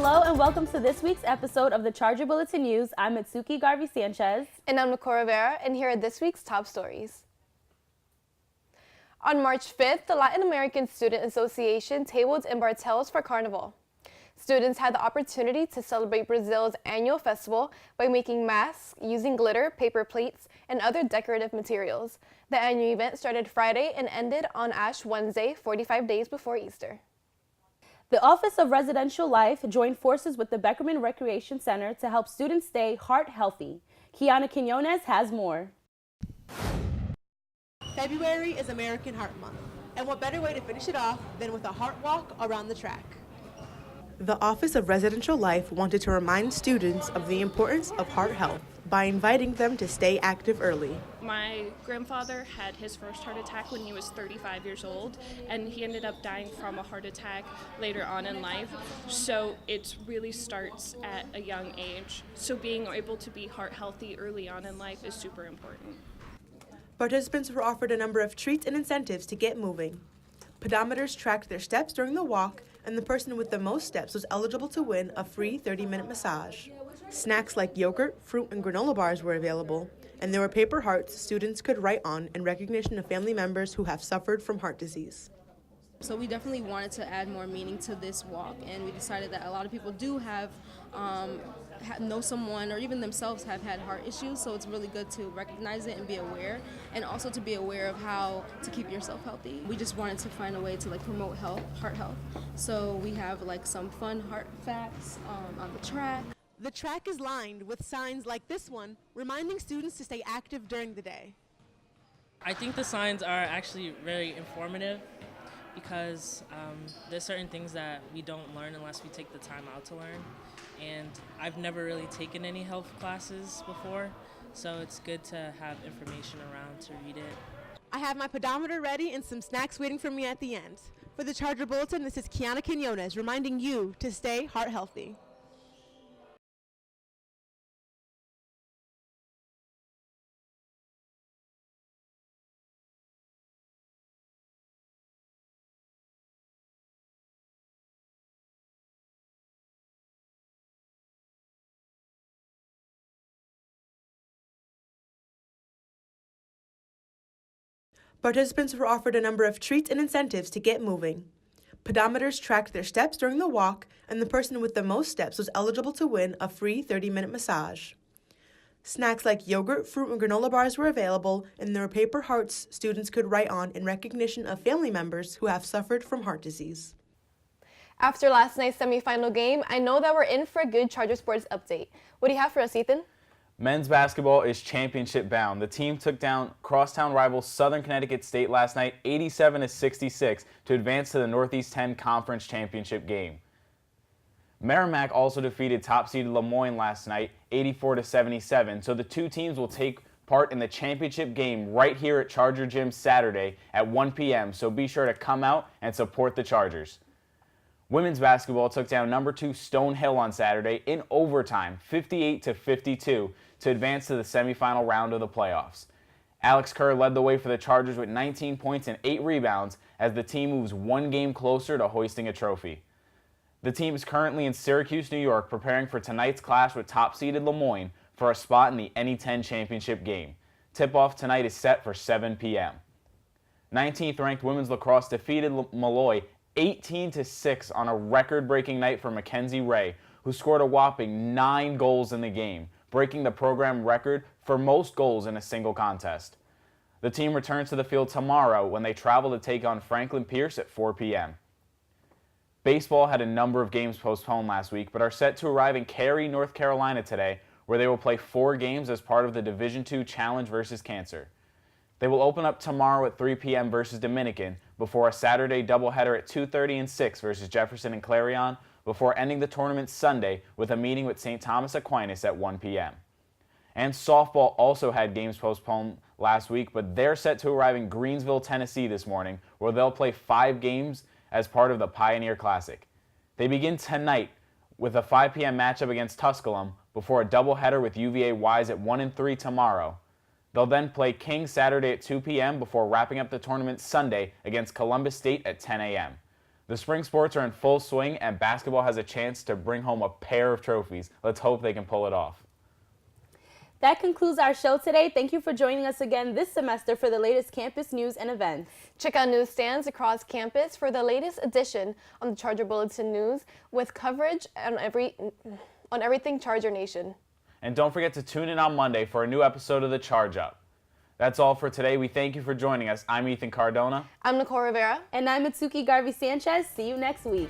Hello and welcome to this week's episode of the Charger Bulletin News. I'm Mitsuki Garvey-Sanchez. And I'm Nicole Rivera, and here are this week's top stories. On March 5th, the Latin American Student Association tabled in Bartels for Carnival. Students had the opportunity to celebrate Brazil's annual festival by making masks, using glitter, paper plates, and other decorative materials. The annual event started Friday and ended on Ash Wednesday, 45 days before Easter. The Office of Residential Life joined forces with the Beckerman Recreation Center to help students stay heart healthy. Kiana Quinones has more. February is American Heart Month, and what better way to finish it off than with a heart walk around the track? The Office of Residential Life wanted to remind students of the importance of heart health by inviting them to stay active early. My grandfather had his first heart attack when he was 35 years old, and he ended up dying from a heart attack later on in life. So it really starts at a young age. So being able to be heart healthy early on in life is super important. Participants were offered a number of treats and incentives to get moving. Pedometers tracked their steps during the walk, and the person with the most steps was eligible to win a free 30-minute massage. Snacks like yogurt, fruit, and granola bars were available, and there were paper hearts students could write on in recognition of family members who have suffered from heart disease. So we definitely wanted to add more meaning to this walk, and we decided that a lot of people do know someone or even themselves have had heart issues, so it's really good to recognize it and be aware, and also to be aware of how to keep yourself healthy. We just wanted to find a way to promote heart health. So we have some fun heart facts on the track. The track is lined with signs like this one, reminding students to stay active during the day. I think the signs are actually very informative because there's certain things that we don't learn unless we take the time out to learn. And I've never really taken any health classes before, so it's good to have information around to read it. I have my pedometer ready and some snacks waiting for me at the end. For the Charger Bulletin, this is Kiana Quinones reminding you to stay heart healthy. Participants were offered a number of treats and incentives to get moving. Pedometers tracked their steps during the walk, and the person with the most steps was eligible to win a free 30-minute massage. Snacks like yogurt, fruit, and granola bars were available, and there were paper hearts students could write on in recognition of family members who have suffered from heart disease. After last night's semifinal game, I know that we're in for a good Charger Sports update. What do you have for us, Ethan? Men's basketball is championship bound. The team took down crosstown rival Southern Connecticut State last night 87-66 to advance to the Northeast 10 Conference Championship game. Merrimack also defeated top-seeded Lemoyne last night 84-77, so the two teams will take part in the championship game right here at Charger Gym Saturday at 1 p.m., so be sure to come out and support the Chargers. Women's basketball took down number 2 Stonehill on Saturday in overtime, 58-52, to advance to the semifinal round of the playoffs. Alex Kerr led the way for the Chargers with 19 points and 8 rebounds as the team moves one game closer to hoisting a trophy. The team is currently in Syracuse, New York, preparing for tonight's clash with top-seeded Lemoyne for a spot in the NE10 championship game. Tip-off tonight is set for 7 p.m. 19th ranked women's lacrosse defeated Malloy 18-6 on a record-breaking night for Mackenzie Ray, who scored a whopping 9 goals in the game, breaking the program record for most goals in a single contest. The team returns to the field tomorrow when they travel to take on Franklin Pierce at 4 p.m. Baseball had a number of games postponed last week, but are set to arrive in Cary, North Carolina today, where they will play 4 games as part of the Division II Challenge versus Cancer. They will open up tomorrow at 3 p.m. versus Dominican, before a Saturday doubleheader at 2:30 and 6 versus Jefferson and Clarion, before ending the tournament Sunday with a meeting with St. Thomas Aquinas at 1 p.m. And softball also had games postponed last week, but they're set to arrive in Greensville, Tennessee this morning, where they'll play 5 games as part of the Pioneer Classic. They begin tonight with a 5 p.m. matchup against Tusculum before a doubleheader with UVA Wise at 1 and 3 tomorrow. They'll then play King Saturday at 2 p.m. before wrapping up the tournament Sunday against Columbus State at 10 a.m. The spring sports are in full swing, and basketball has a chance to bring home a pair of trophies. Let's hope they can pull it off. That concludes our show today. Thank you for joining us again this semester for the latest campus news and events. Check out newsstands across campus for the latest edition on the Charger Bulletin News with coverage on everything Charger Nation. And don't forget to tune in on Monday for a new episode of The Charge Up. That's all for today. We thank you for joining us. I'm Ethan Cardona. I'm Nicole Rivera. And I'm Mitsuki Garvey Sanchez. See you next week.